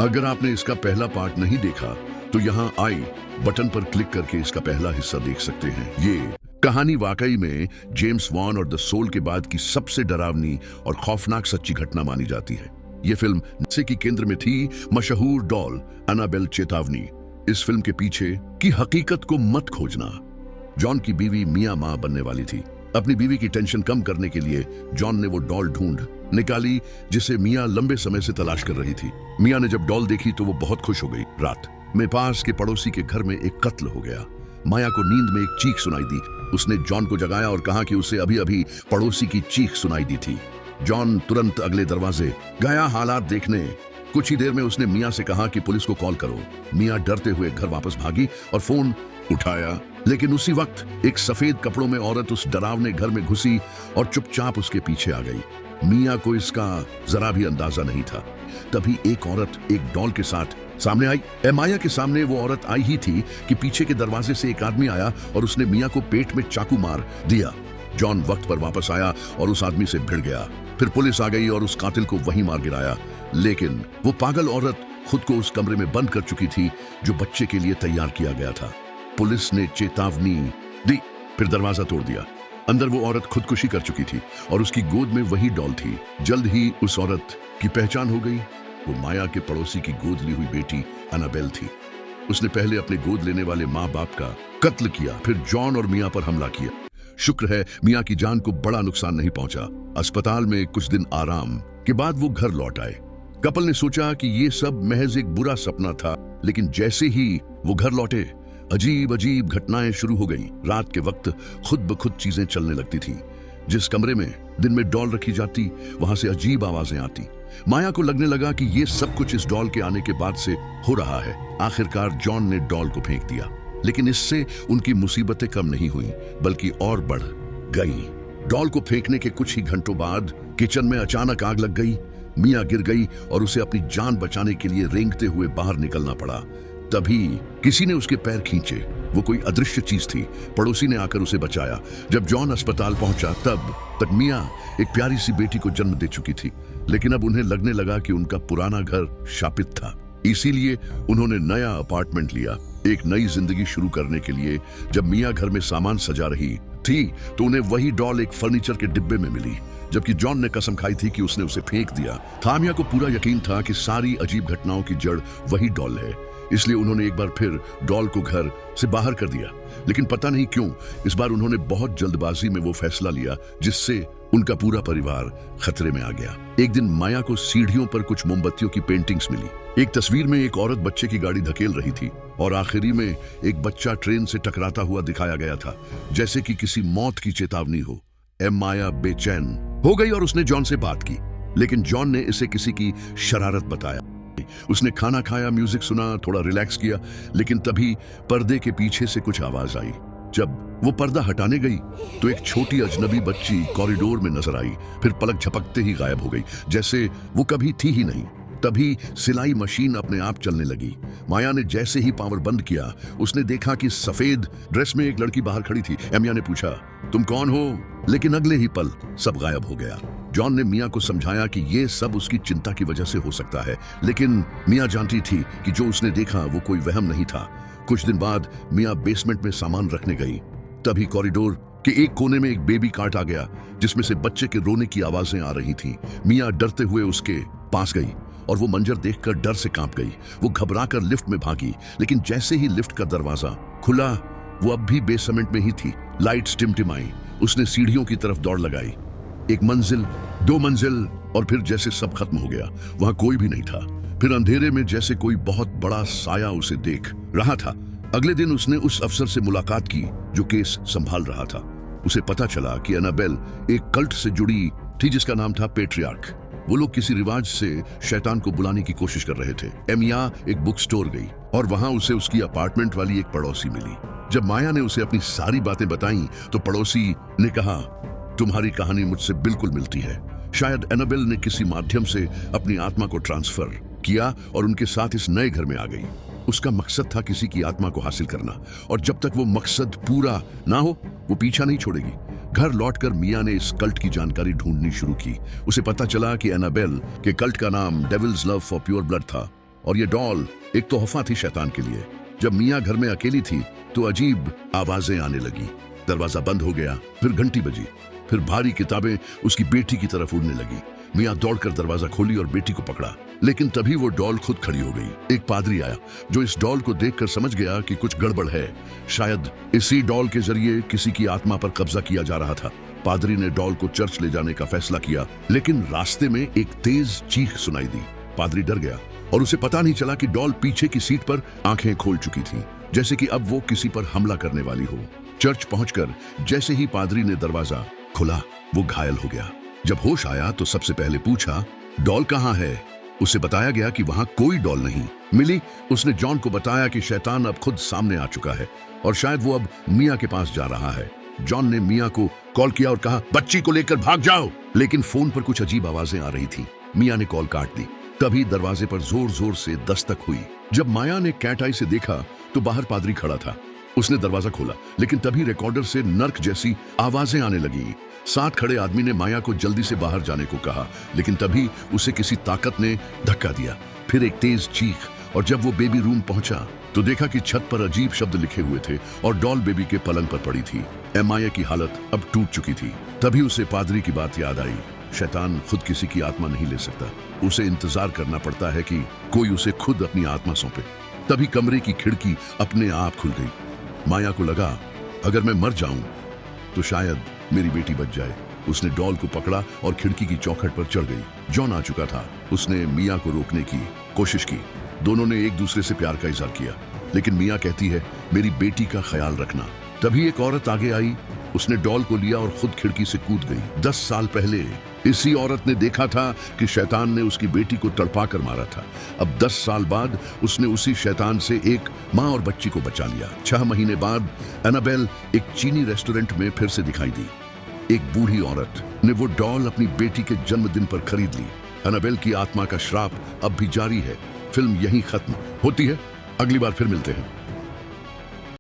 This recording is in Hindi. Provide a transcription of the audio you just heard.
अगर आपने इसका पहला पार्ट नहीं देखा तो यहाँ आई बटन पर क्लिक करके इसका पहला हिस्सा देख सकते हैं। ये कहानी वाकई में जेम्स वॉन और द सोल के बाद की सबसे डरावनी और खौफनाक सच्ची घटना मानी जाती है। ये फिल्म से की केंद्र में थी मशहूर डॉल एनाबेल चेतावनी। इस फिल्म के पीछे की हकीकत को मत खोजना। जॉन की बीवी मिया मां बनने वाली थी। अपनी बीवी की टेंशन कम करने के लिए जॉन ने वो डॉल ढूंढ निकाली जिसे मिया लंबे समय से तलाश कर रही थी। मिया ने जब डॉल देखी तो वो बहुत खुश हो गई। रात में पास के पड़ोसी के घर में एक कत्ल हो गया। माया को नींद में एक चीख सुनाई दी। उसने जॉन को जगाया और कहा कि उसे अभी अभी पड़ोसी की चीख सुनाई दी थी। जॉन तुरंत अगले दरवाजे गया हालात देखने। कुछ ही देर में उसने मिया से कहा कि पुलिस को कॉल करो। मिया डरते हुए घर वापस भागी और फोन उठाया, लेकिन उसी वक्त एक सफेद कपड़ों में औरत उस डरावने घर में घुसी और चुपचाप उसके पीछे आ गई। मिया को इसका जरा भी अंदाजा नहीं था। तभी एक औरत एक डॉल के साथ सामने आई। माया के सामने वो औरत आई ही थी कि पीछे के दरवाजे से एक आदमी आया और उसने मिया को पेट में चाकू मार दिया। जॉन वक्त पर वापस आया और उस आदमी से भिड़ गया। फिर पुलिस आ गई और उस कातिल को वहीं मार गिराया। लेकिन वो पागल औरत खुद को उस कमरे में बंद कर चुकी थी जो बच्चे के लिए तैयार किया गया था। पुलिस ने चेतावनी दी, फिर दरवाजा तोड़ दिया। अंदर वो औरत खुदकुशी कर चुकी थी और उसकी गोद में वही डॉल थी। जल्द ही उस औरत की पहचान हो गई। वो माया के पड़ोसी की गोद ली हुई बेटी एनाबेल थी। उसने पहले अपने गोद लेने वाले माँ बाप का कत्ल किया, फिर जॉन और मिया पर हमला किया। शुक्र है मिया की जान को बड़ा नुकसान नहीं पहुंचा। अस्पताल में कुछ दिन आराम के बाद वो घर लौट आए। कपल ने सोचा कि ये सब महज एक बुरा सपना था, लेकिन जैसे ही वो घर लौटे अजीब अजीब घटनाएं शुरू हो गई। रात के वक्त खुद ब खुद चीजें चलने लगती थी। जिस कमरे में दिन में डॉल रखी जाती वहां से अजीब आवाजें आती। माया को लगने लगा कि ये सब कुछ इस डॉल के आने के बाद से हो रहा है। आखिरकार जॉन ने डॉल को फेंक दिया, लेकिन इससे उनकी मुसीबतें कम नहीं हुई बल्कि और बढ़ गई। डॉल को फेंकने के कुछ ही घंटों बाद किचन में अचानक आग लग गई। मिया गिर गई और उसे अपनी जान बचाने के लिए रेंगते हुए बाहर निकलना पड़ा। तभी किसी ने उसके पैर खींचे। वो कोई अदृश्य चीज थी। पड़ोसी ने आकर उसे बचाया। जब जॉन अस्पताल पहुंचा तब तक मिया एक प्यारी सी बेटी को जन्म दे चुकी थी, लेकिन अब उन्हें लगने लगा कि उनका पुराना घर शापित था। इसीलिए उन्होंने नया अपार्टमेंट लिया, एक नई जिंदगी शुरू करने के लिए। जब मिया घर में सामान सजा रही थी तो उन्हें वही डॉल एक फर्नीचर के डिब्बे में मिली, जबकि जॉन ने कसम खाई थी कि उसने उसे फेंक दिया था। मिया को पूरा यकीन था कि सारी अजीब घटनाओं की जड़ वही डॉल है, इसलिए उन्होंने एक बार फिर डॉल को घर से बाहर कर दिया। लेकिन पता नहीं क्यों इस बार उन्होंने बहुत जल्दबाजी में वो फैसला लिया जिससे उनका पूरा परिवार खतरे में आ गया। एक दिन माया को सीढ़ियों पर कुछ मोमबत्तियों की पेंटिंग्स मिली। एक तस्वीर में एक औरत बच्चे की गाड़ी धकेल रही थी और आखिरी में एक बच्चा ट्रेन से टकराता हुआ दिखाया गया था, जैसे कि किसी मौत की चेतावनी हो। माया बेचैन हो गई और उसने जॉन से बात की, लेकिन जॉन ने इसे किसी की शरारत बताया। उसने खाना खाया, म्यूजिक सुना, थोड़ा रिलैक्स किया, लेकिन तभी पर्दे के पीछे से कुछ आवाज आई। जब वो पर्दा हटाने गई तो एक छोटी अजनबी बच्ची कॉरिडोर में नजर आई, फिर पलक झपकते ही गायब हो गई, जैसे वो कभी थी ही नहीं। तभी सिलाई मशीन अपने आप चलने लगी। माया ने जैसे ही पावर बंद किया उसने देखा कि सफेद ड्रेस में एक लड़की बाहर खड़ी थी। मिया ने पूछा, तुम कौन हो? लेकिन अगले ही पल सब गायब हो गया। जॉन ने मिया को समझाया कि ये सब उसकी चिंता की वजह से हो सकता है, लेकिन मिया जानती थी कि जो उसने देखा वो कोई वहम नहीं था। कुछ दिन बाद मिया बेसमेंट में सामान रखने गई। तभी कॉरिडोर के एक कोने में एक बेबी कार्ट आ गया जिसमें से बच्चे के रोने की आवाजें आ रही थीं। मिया डरते हुए उसके पास गई और वो मंजर देखकर डर से कांप गई। वो घबराकर लिफ्ट में भागी, लेकिन जैसे ही लिफ्ट का दरवाजा खुला वो अब भी बेसमेंट में ही थी। लाइट्स टिमटिमाई। उसने सीढ़ियों की तरफ दौड़ लगाई। एक मंजिल, 2 मंजिल और फिर जैसे सब खत्म हो गया, वहां कोई भी नहीं था। फिर अंधेरे में जैसे कोई बहुत बड़ा साया उसे देख रहा था। अगले दिन उसने उस अफसर से मुलाकात की जो केस संभाल रहा था। उसे पता चला कि एनाबेल एक कल्ट से जुड़ी थी जिसका नाम था पेट्रियार्क। वो लोग किसी रिवाज से शैतान को बुलाने की कोशिश कर रहे थे। मिया एक बुक स्टोर गई और वहां उसे उसकी अपार्टमेंट वाली एक पड़ोसी मिली। जब माया ने उसे अपनी सारी बातें बताई तो पड़ोसी ने कहा, तुम्हारी कहानी मुझसे बिल्कुल मिलती है। शायद एनाबेल ने किसी माध्यम से अपनी आत्मा को ट्रांसफर किया और उनके साथ इस नए घर में आ गई। उसका मकसद था किसी की आत्मा को हासिल करना, और जब तक वो मकसद पूरा ना हो वो पीछा नहीं छोड़ेगी। घर लौटकर मिया ने इस कल्ट की जानकारी ढूंढनी शुरू की। उसे पता चला कि एनाबेल के कल्ट का नाम devil's love for pure blood था और ये डॉल एक तोहफा थी शैतान के लिए। जब मियाँ घर में अकेली थी तो अजीब आवाजें आने लगी। दरवाजा बंद हो गया, फिर घंटी बजी, फिर भारी किताबें उसकी बेटी की तरफ उड़ने लगी। मियाँ दौड़कर दरवाजा खोली और बेटी को पकड़ा, लेकिन तभी वो डॉल खुद खड़ी हो गई। एक पादरी आया जो इस डॉल को देखकर समझ गया कि कुछ गड़बड़ है। शायद इसी डॉल के जरिए किसी की आत्मा पर कब्जा किया जा रहा था। पादरी ने डॉल को चर्च ले जाने का फैसला किया, लेकिन रास्ते में एक तेज चीख सुनाई दी। पादरी डर गया और उसे पता नहीं चला कि डॉल पीछे की सीट पर आंखें खोल चुकी थी, जैसे कि अब वो किसी पर हमला करने वाली हो। चर्च पहुंचकर जैसे ही पादरी ने दरवाजा खोला, वो घायल हो गया। जब होश आया तो सबसे पहले पूछा, डॉल कहाँ है? उसे बताया गया कि वहां कोई डॉल नहीं मिली। उसने जॉन को बताया कि शैतान अब खुद सामने आ चुका है और शायद वो अब मियाँ के पास जा रहा है। जॉन ने मियाँ को कॉल किया और कहा, बच्ची को लेकर भाग जाओ। लेकिन फोन पर कुछ अजीब आवाजें आ रही थी। मियाँ ने कॉल काट दी। तभी दरवाजे पर जोर जोर से दस्तक हुई। जब माया ने कैट आई से देखा तो बाहर पादरी खड़ा था। उसने दरवाजा खोला, लेकिन तभी रिकॉर्डर से नर्क जैसी आवाजें आने लगी। साथ खड़े आदमी ने माया को जल्दी से बाहर जाने को कहा, लेकिन तभी उसे किसी ताकत ने धक्का दिया। फिर एक तेज चीख, और जब वो बेबी रूम पहुंचा तो देखा कि छत पर अजीब शब्द लिखे हुए थे और डॉल बेबी के पलंग पर पड़ी थी। माया की हालत अब टूट चुकी थी। तभी उसे पादरी की बात याद आई। शैतान खुद किसी की आत्मा नहीं ले सकता, उसे इंतजार करना पड़ता है कि कोई उसे खुद अपनी आत्मा सौंपे। तभी कमरे की खिड़की अपने आप खुल गई। माया को लगा, अगर मैं मर जाऊं तो शायद मेरी बेटी बच जाए। उसने डॉल को पकड़ा और खिड़की की चौखट पर चढ़ गई। जॉन आ चुका था। उसने मियाँ को रोकने की कोशिश की। दोनों ने एक दूसरे से प्यार का इजहार किया, लेकिन मियाँ कहती है, मेरी बेटी का ख्याल रखना। तभी एक औरत आगे आई। उसने डॉल को लिया और खुद खिड़की से कूद गई। 10 साल पहले इसी औरत ने देखा था कि शैतान ने उसकी बेटी को तड़पा कर मारा था। अब 10 साल बाद उसने उसी शैतान से एक माँ और बच्ची को बचा लिया। 6 महीने बाद एनाबेल एक चीनी रेस्टोरेंट में फिर से दिखाई दी। एक बूढ़ी औरत ने वो डॉल अपनी बेटी के जन्मदिन पर खरीद ली। एनाबेल की आत्मा का श्राप अब भी जारी है। फिल्म यहीं खत्म होती है। अगली बार फिर मिलते हैं।